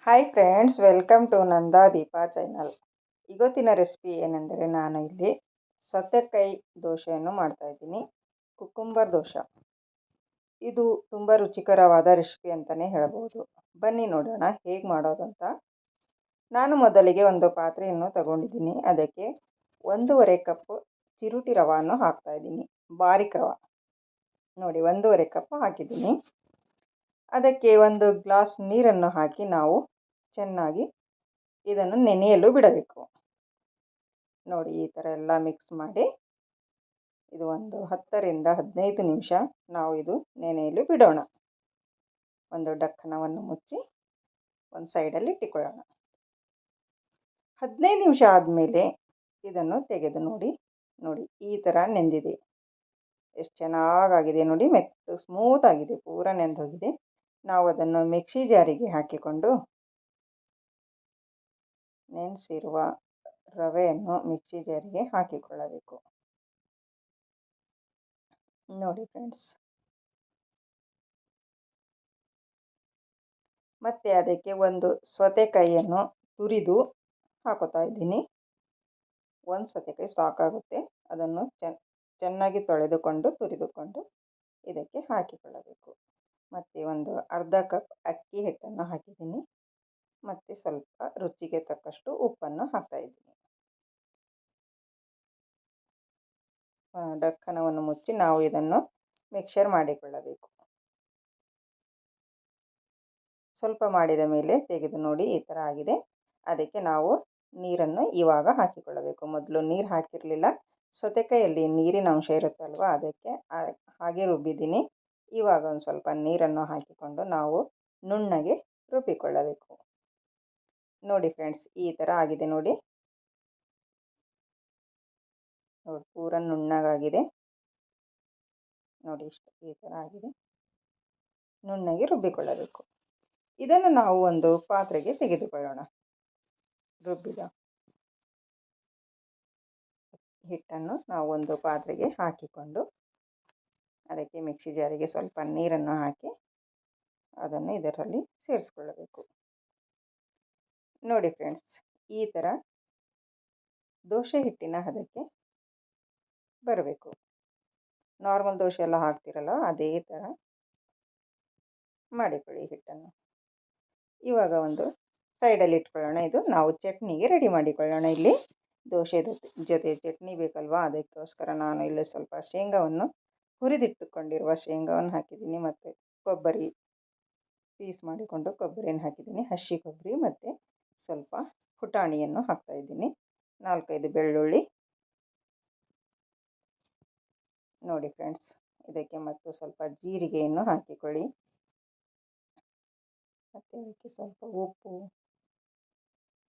Hi friends, welcome to Nanda Deepa channel. ಇವತ್ತಿನ recipe ಏನೆಂದರೆ ನಾನು ಇಲ್ಲಿ ಸೌತೆಕಾಯಿ ದೋಸೆಯನ್ನು ಮಾಡ್ತಾಯಿದ್ದೀನಿ. ಕುಕ್ಕುಂಬರ್ ದೋಸೆ. ಇದು ತುಂಬ ರುಚಿಕರವಾದ ರೆಸಿಪಿ ಅಂತಲೇ ಹೇಳ್ಬೋದು. ಬನ್ನಿ ನೋಡೋಣ ಹೇಗೆ ಮಾಡೋದು ಅಂತ. ನಾನು ಮೊದಲಿಗೆ ಒಂದು ಪಾತ್ರೆಯನ್ನು ತಗೊಂಡಿದ್ದೀನಿ. ಅದಕ್ಕೆ 1.5 ಕಪ್ ಚಿರೋಟಿ ರವನ್ನು ಹಾಕ್ತಾಯಿದ್ದೀನಿ. ಬಾರಿಕ್ ರವೆ ನೋಡಿ, 1.5 ಕಪ್ ಹಾಕಿದ್ದೀನಿ. ಅದಕ್ಕೆ 1 ಗ್ಲಾಸ್ ನೀರನ್ನು ಹಾಕಿ ನಾವು ಚೆನ್ನಾಗಿ ಇದನ್ನು ನೆನೆಯಲು ಬಿಡಬೇಕು. ನೋಡಿ, ಈ ಥರ ಎಲ್ಲ ಮಿಕ್ಸ್ ಮಾಡಿ ಇದು ಒಂದು 10 ರಿಂದ 15 ನಿಮಿಷ ನಾವು ಇದು ನೆನೆಯಲು ಬಿಡೋಣ. ಒಂದು ಡಕ್ಕನವನ್ನು ಮುಚ್ಚಿ ಒಂದು ಸೈಡಲ್ಲಿ ಇಟ್ಟುಕೊಳ್ಳೋಣ. 15 ನಿಮಿಷ ಆದಮೇಲೆ ಇದನ್ನು ತೆಗೆದು ನೋಡಿ ಈ ಥರ ನೆಂದಿದೆ. ಎಷ್ಟು ಚೆನ್ನಾಗಾಗಿದೆ ನೋಡಿ, ಮೆತ್ತ ಸ್ಮೂತ್ ಆಗಿದೆ, ಪೂರ ನೆಂದೋಗಿದೆ. ನಾವು ಅದನ್ನು ಮಿಕ್ಸಿ ಜಾರಿಗೆ ಹಾಕಿಕೊಂಡು ನೆನೆಸಿರುವ ರವೆಯನ್ನು ಮಿಕ್ಸಿ ಜಾರಿಗೆ ಹಾಕಿಕೊಳ್ಳಬೇಕು. ನೋಡಿ ಫ್ರೆಂಡ್ಸ್, ಮತ್ತು ಅದಕ್ಕೆ ಒಂದು ಸೌತೆಕಾಯಿಯನ್ನು ತುರಿದು ಹಾಕೋತಾ ಇದ್ದೀನಿ. ಒಂದು ಸೌತೆಕಾಯಿ ಸಾಕಾಗುತ್ತೆ. ಅದನ್ನು ಚೆನ್ನಾಗಿ ತೊಳೆದುಕೊಂಡು ತುರಿದುಕೊಂಡು ಇದಕ್ಕೆ ಹಾಕಿಕೊಳ್ಳಬೇಕು. ಮತ್ತು ಒಂದು ಅರ್ಧ ಕಪ್ ಅಕ್ಕಿ ಹಿಟ್ಟನ್ನು ಹಾಕಿದ್ದೀನಿ. ಮತ್ತು ಸ್ವಲ್ಪ ರುಚಿಗೆ ತಕ್ಕಷ್ಟು ಉಪ್ಪನ್ನು ಹಾಕ್ತಾಯಿದ್ದೀನಿ. ಡಕ್ಕನವನ್ನು ಮುಚ್ಚಿ ನಾವು ಇದನ್ನು ಮಿಕ್ಸರ್ ಮಾಡಿಕೊಳ್ಳಬೇಕು. ಸ್ವಲ್ಪ ಮಾಡಿದ ಮೇಲೆ ತೆಗೆದು ನೋಡಿ, ಈ ಥರ ಆಗಿದೆ. ಅದಕ್ಕೆ ನಾವು ನೀರನ್ನು ಇವಾಗ ಹಾಕಿಕೊಳ್ಳಬೇಕು. ಮೊದಲು ನೀರು ಹಾಕಿರಲಿಲ್ಲ. ಸೌತೆಕಾಯಲ್ಲಿ ನೀರಿನ ಅಂಶ ಇರುತ್ತಲ್ವ, ಅದಕ್ಕೆ ಹಾಗೆ ರುಬ್ಬಿದ್ದೀನಿ. ಇವಾಗ ಒಂದು ಸ್ವಲ್ಪ ನೀರನ್ನು ಹಾಕಿಕೊಂಡು ನಾವು ನುಣ್ಣಗೆ ರುಬ್ಬಿಕೊಳ್ಳಬೇಕು. ನೋಡಿ ಫ್ರೆಂಡ್ಸ್, ಈ ಥರ ಆಗಿದೆ ನೋಡಿ. ಪೂರ ನುಣ್ಣಗಾಗಿದೆ ನೋಡಿ. ಇಷ್ಟು ಈ ಥರ ಆಗಿದೆ. ನುಣ್ಣಗೆ ರುಬ್ಬಿಕೊಳ್ಳಬೇಕು. ಇದನ್ನು ನಾವು ಒಂದು ಪಾತ್ರೆಗೆ ತೆಗೆದುಕೊಳ್ಳೋಣ. ರುಬ್ಬಿದ ಹಿಟ್ಟನ್ನು ನಾವು ಒಂದು ಪಾತ್ರೆಗೆ ಹಾಕಿಕೊಂಡು ಅದಕ್ಕೆ ಮಿಕ್ಸಿ ಜಾರಿಗೆ ಸ್ವಲ್ಪ ನೀರನ್ನು ಹಾಕಿ ಅದನ್ನು ಇದರಲ್ಲಿ ಸೇರಿಸ್ಕೊಳ್ಳಬೇಕು. ನೋಡಿ ಫ್ರೆಂಡ್ಸ್, ಈ ಥರ ದೋಸೆ ಹಿಟ್ಟಿನ ಹದಕ್ಕೆ ಬರಬೇಕು. ನಾರ್ಮಲ್ ದೋಸೆ ಎಲ್ಲ ಹಾಕ್ತಿರಲ್ಲ, ಅದೇ ಥರ ಮಾಡಿಕೊಳ್ಳಿ ಹಿಟ್ಟನ್ನು. ಇವಾಗ ಒಂದು ಸೈಡಲ್ಲಿ ಇಟ್ಕೊಳ್ಳೋಣ. ಇದು ನಾವು ಚಟ್ನಿಗೆ ರೆಡಿ ಮಾಡಿಕೊಳ್ಳೋಣ. ಇಲ್ಲಿ ದೋಸೆ ಜೊತೆ ಚಟ್ನಿ ಬೇಕಲ್ವಾ, ಅದಕ್ಕೋಸ್ಕರ ನಾನು ಇಲ್ಲಿ ಸ್ವಲ್ಪ ಶೇಂಗಾವನ್ನು ಹುರಿದಿಟ್ಟುಕೊಂಡಿರುವ ಶೇಂಗಾವನ್ನು ಹಾಕಿದ್ದೀನಿ. ಮತ್ತು ಕೊಬ್ಬರಿ ಪೀಸ್ ಮಾಡಿಕೊಂಡು ಕೊಬ್ಬರಿಯನ್ನು ಹಾಕಿದ್ದೀನಿ, ಹಸಿ ಕೊಬ್ಬರಿ. ಮತ್ತು ಸ್ವಲ್ಪ ಪುಟಾಣಿಯನ್ನು ಹಾಕ್ತಾಯಿದ್ದೀನಿ, 4-5 ಬೆಳ್ಳುಳ್ಳಿ. ನೋಡಿ ಫ್ರೆಂಡ್ಸ್, ಇದಕ್ಕೆ ಮತ್ತು ಸ್ವಲ್ಪ ಜೀರಿಗೆಯನ್ನು ಹಾಕಿಕೊಳ್ಳಿ. ಮತ್ತು ಇದಕ್ಕೆ ಸ್ವಲ್ಪ ಉಪ್ಪು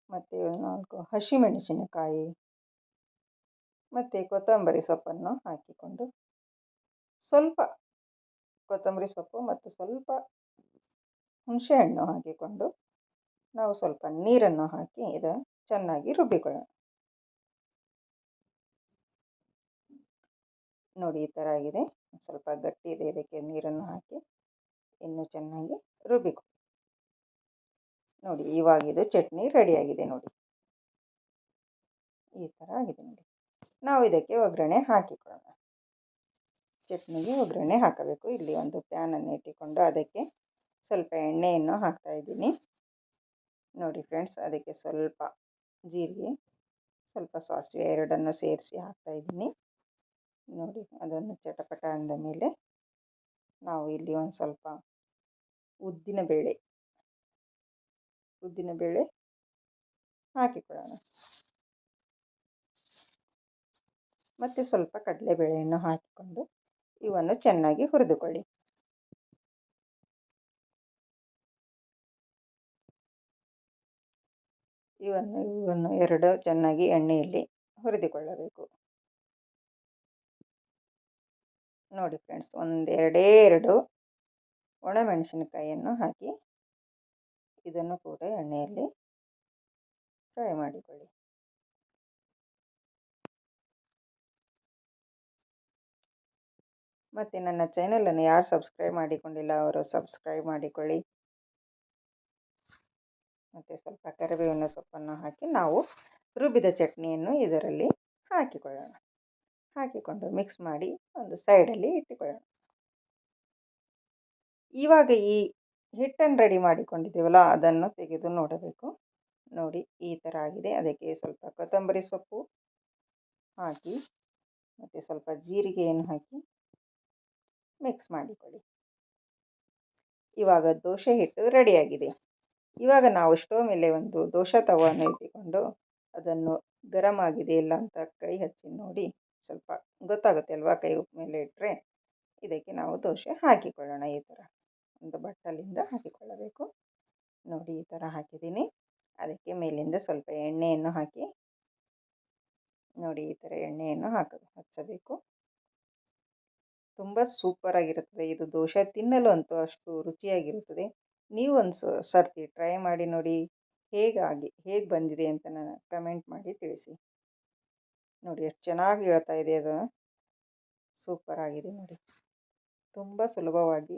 ಮತ್ತು 4 ಹಸಿಮೆಣಸಿನಕಾಯಿ ಮತ್ತು ಕೊತ್ತಂಬರಿ ಸೊಪ್ಪನ್ನು ಹಾಕಿಕೊಂಡು, ಸ್ವಲ್ಪ ಕೊತ್ತಂಬರಿ ಸೊಪ್ಪು ಮತ್ತು ಸ್ವಲ್ಪ ಹುಣಸೆಹಣ್ಣು ಹಾಕಿಕೊಂಡು ನಾವು ಸ್ವಲ್ಪ ನೀರನ್ನು ಹಾಕಿ ಇದನ್ನು ಚೆನ್ನಾಗಿ ರುಬ್ಬಿಕೊಳ್ಳೋಣ. ನೋಡಿ, ಈ ಥರ ಆಗಿದೆ. ಸ್ವಲ್ಪ ಗಟ್ಟಿ ಇದೆ. ಇದಕ್ಕೆ ನೀರನ್ನು ಹಾಕಿ ಇನ್ನೂ ಚೆನ್ನಾಗಿ ರುಬ್ಬಿಕೊಳ್ಳಿ. ನೋಡಿ, ಇವಾಗಿದು ಚಟ್ನಿ ರೆಡಿಯಾಗಿದೆ ನೋಡಿ. ಈ ಥರ ಆಗಿದೆ ನೋಡಿ. ನಾವು ಇದಕ್ಕೆ ಒಗ್ಗರಣೆ ಹಾಕಿಕೊಳ್ಳೋಣ. ಚಟ್ನಿಗೆ ಒಗ್ಗರಣೆ ಹಾಕಬೇಕು. ಇಲ್ಲಿ ಒಂದು ಪ್ಯಾನನ್ನು ಇಟ್ಟುಕೊಂಡು ಅದಕ್ಕೆ ಸ್ವಲ್ಪ ಎಣ್ಣೆಯನ್ನು ಹಾಕ್ತಾಯಿದ್ದೀನಿ. ನೋಡಿ ಫ್ರೆಂಡ್ಸ್, ಅದಕ್ಕೆ ಸ್ವಲ್ಪ ಜೀರಿಗೆ, ಸ್ವಲ್ಪ ಸಾಸಿವೆ ಎರಡನ್ನು ಸೇರಿಸಿ ಹಾಕ್ತಾಯಿದ್ದೀನಿ. ನೋಡಿ, ಅದನ್ನು ಚಟಪಟ ಅಂದ ಮೇಲೆ ನಾವು ಇಲ್ಲಿ ಒಂದು ಸ್ವಲ್ಪ ಉದ್ದಿನ ಬೇಳೆ ಹಾಕಿಕೊಳ್ಳೋಣ. ಮತ್ತು ಸ್ವಲ್ಪ ಕಡಲೆಬೇಳೆಯನ್ನು ಹಾಕಿಕೊಂಡು ಇವನ್ನು ಚೆನ್ನಾಗಿ ಹುರಿದುಕೊಳ್ಳಿ. ಇವನ್ನು ಎರಡು ಚೆನ್ನಾಗಿ ಎಣ್ಣೆಯಲ್ಲಿ ಹುರಿದುಕೊಳ್ಳಬೇಕು. ನೋಡಿ ಫ್ರೆಂಡ್ಸ್, ಎರಡು ಒಣಮೆಣಸಿನಕಾಯಿಯನ್ನು ಹಾಕಿ ಇದನ್ನು ಕೂಡ ಎಣ್ಣೆಯಲ್ಲಿ ಫ್ರೈ ಮಾಡಿಕೊಳ್ಳಿ. ಮತ್ತು ನನ್ನ ಚಾನಲನ್ನು ಯಾರು ಸಬ್ಸ್ಕ್ರೈಬ್ ಮಾಡಿಕೊಂಡಿಲ್ಲ ಅವರು ಸಬ್ಸ್ಕ್ರೈಬ್ ಮಾಡಿಕೊಳ್ಳಿ. ಮತ್ತು ಸ್ವಲ್ಪ ಕರಿಬೇವಿನ ಸೊಪ್ಪನ್ನು ಹಾಕಿ ನಾವು ರುಬ್ಬಿದ ಚಟ್ನಿಯನ್ನು ಇದರಲ್ಲಿ ಹಾಕಿಕೊಳ್ಳೋಣ. ಹಾಕಿಕೊಂಡು ಮಿಕ್ಸ್ ಮಾಡಿ ಒಂದು ಸೈಡಲ್ಲಿ ಇಟ್ಟುಕೊಳ್ಳೋಣ. ಇವಾಗ ಈ ಹಿಟ್ಟನ್ನು ರೆಡಿ ಮಾಡಿಕೊಂಡಿದ್ದೀವಲ್ಲ ಅದನ್ನು ತೆಗೆದು ನೋಡಬೇಕು. ನೋಡಿ ಈ ಥರ ಆಗಿದೆ. ಅದಕ್ಕೆ ಸ್ವಲ್ಪ ಕೊತ್ತಂಬರಿ ಸೊಪ್ಪು ಹಾಕಿ ಮತ್ತು ಸ್ವಲ್ಪ ಜೀರಿಗೆಯನ್ನು ಹಾಕಿ ಮಿಕ್ಸ್ ಮಾಡಿಕೊಳ್ಳಿ. ಇವಾಗ ದೋಸೆ ಹಿಟ್ಟು ರೆಡಿಯಾಗಿದೆ. ಇವಾಗ ನಾವು ಸ್ಟವ್ ಮೇಲೆ ಒಂದು ದೋಸೆ ತವಾವನ್ನು ಇಟ್ಟುಕೊಂಡು ಅದನ್ನು ಗರಮ್ ಆಗಿದೆ ಇಲ್ಲ ಅಂತ ಕೈ ಹಚ್ಚಿ ನೋಡಿ. ಸ್ವಲ್ಪ ಗೊತ್ತಾಗುತ್ತೆ ಅಲ್ವಾ, ಕೈ ಮೇಲೆ ಇಟ್ಟರೆ. ಇದಕ್ಕೆ ನಾವು ದೋಸೆ ಹಾಕಿಕೊಳ್ಳೋಣ. ಈ ಥರ ಒಂದು ಬಟ್ಟಲಿಂದ ಹಾಕಿಕೊಳ್ಳಬೇಕು. ನೋಡಿ ಈ ಥರ ಹಾಕಿದ್ದೀನಿ. ಅದಕ್ಕೆ ಮೇಲಿಂದ ಸ್ವಲ್ಪ ಎಣ್ಣೆಯನ್ನು ಹಾಕಿ ನೋಡಿ ಈ ಥರ ಎಣ್ಣೆಯನ್ನು ಹಚ್ಚಬೇಕು. ತುಂಬ ಸೂಪರಾಗಿರುತ್ತದೆ ಇದು ದೋಸೆ. ತಿನ್ನಲು ಅಂತೂ ಅಷ್ಟು ರುಚಿಯಾಗಿರುತ್ತದೆ. ನೀವು ಒಂದು ಸರ್ತಿ ಟ್ರೈ ಮಾಡಿ ನೋಡಿ. ಹೇಗೆ ಬಂದಿದೆ ಅಂತ ನಾನು ಕಮೆಂಟ್ ಮಾಡಿ ತಿಳಿಸಿ. ನೋಡಿ ಎಷ್ಟು ಚೆನ್ನಾಗಿ ಹೇಳ್ತಾ ಇದೆ ಅದು. ಸೂಪರಾಗಿದೆ ನೋಡಿ. ತುಂಬ ಸುಲಭವಾಗಿ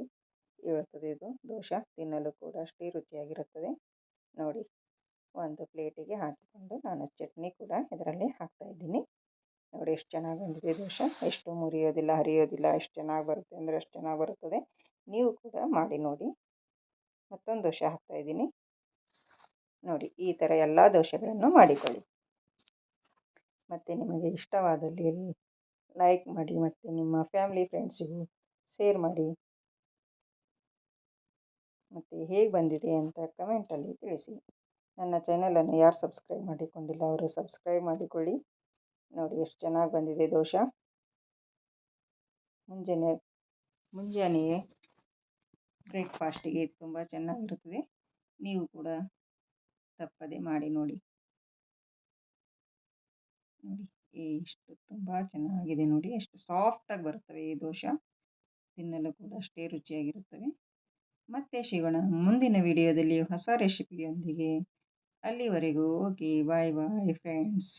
ಇರುತ್ತದೆ ಇದು ದೋಸೆ. ತಿನ್ನಲು ಕೂಡ ಅಷ್ಟೇ ರುಚಿಯಾಗಿರುತ್ತದೆ. ನೋಡಿ ಒಂದು ಪ್ಲೇಟಿಗೆ ಹಾಕಿಕೊಂಡು ನಾನು ಚಟ್ನಿ ಕೂಡ ಇದರಲ್ಲಿ ಹಾಕ್ತಾಯಿದ್ದೀನಿ. ನೋಡಿ ಎಷ್ಟು ಚೆನ್ನಾಗಿ ಬಂದಿದೆ ದೋಸೆ. ಎಷ್ಟು ಮುರಿಯೋದಿಲ್ಲ, ಹರಿಯೋದಿಲ್ಲ. ಎಷ್ಟು ಚೆನ್ನಾಗಿ ಬರುತ್ತೆ ಅಂದರೆ ಅಷ್ಟು ಚೆನ್ನಾಗಿ ಬರುತ್ತದೆ. ನೀವು ಕೂಡ ಮಾಡಿ ನೋಡಿ. ಮತ್ತೊಂದು ದೋಸೆ ಹಾಕ್ತಾಯಿದ್ದೀನಿ. ನೋಡಿ ಈ ಥರ ಎಲ್ಲ ದೋಸೆಗಳನ್ನು ಮಾಡಿಕೊಳ್ಳಿ. ಮತ್ತು ನಿಮಗೆ ಇಷ್ಟವಾದಲ್ಲಿ ಲೈಕ್ ಮಾಡಿ ಮತ್ತು ನಿಮ್ಮ ಫ್ಯಾಮಿಲಿ ಫ್ರೆಂಡ್ಸಿಗೂ ಶೇರ್ ಮಾಡಿ. ಮತ್ತು ಹೇಗೆ ಬಂದಿದೆ ಅಂತ ಕಮೆಂಟಲ್ಲಿ ತಿಳಿಸಿ. ನನ್ನ ಚಾನಲನ್ನು ಯಾರು ಸಬ್ಸ್ಕ್ರೈಬ್ ಮಾಡಿಕೊಂಡಿಲ್ಲ ಅವರು ಸಬ್ಸ್ಕ್ರೈಬ್ ಮಾಡಿಕೊಳ್ಳಿ. ನೋಡಿ ಎಷ್ಟು ಚೆನ್ನಾಗಿ ಬಂದಿದೆ ದೋಸೆ. ಮುಂಜಾನೆಯೇ ಬ್ರೇಕ್ಫಾಸ್ಟಿಗೆ ತುಂಬ ಚೆನ್ನಾಗಿರುತ್ತದೆ. ನೀವು ಕೂಡ ತಪ್ಪದೆ ಮಾಡಿ ನೋಡಿ. ನೋಡಿ ಎಷ್ಟು ತುಂಬ ಚೆನ್ನಾಗಿದೆ ನೋಡಿ. ಎಷ್ಟು ಸಾಫ್ಟಾಗಿ ಬರುತ್ತವೆ ಈ ದೋಸೆ. ತಿನ್ನಲು ಕೂಡ ಅಷ್ಟೇ ರುಚಿಯಾಗಿರುತ್ತವೆ. ಮತ್ತೆ ಸಿಗೋಣ ಮುಂದಿನ ವಿಡಿಯೋದಲ್ಲಿ ಹೊಸ ರೆಸಿಪಿಯೊಂದಿಗೆ. ಅಲ್ಲಿವರೆಗೂ ಓಕೆ, ಬಾಯ್ ಬಾಯ್ ಫ್ರೆಂಡ್ಸ್.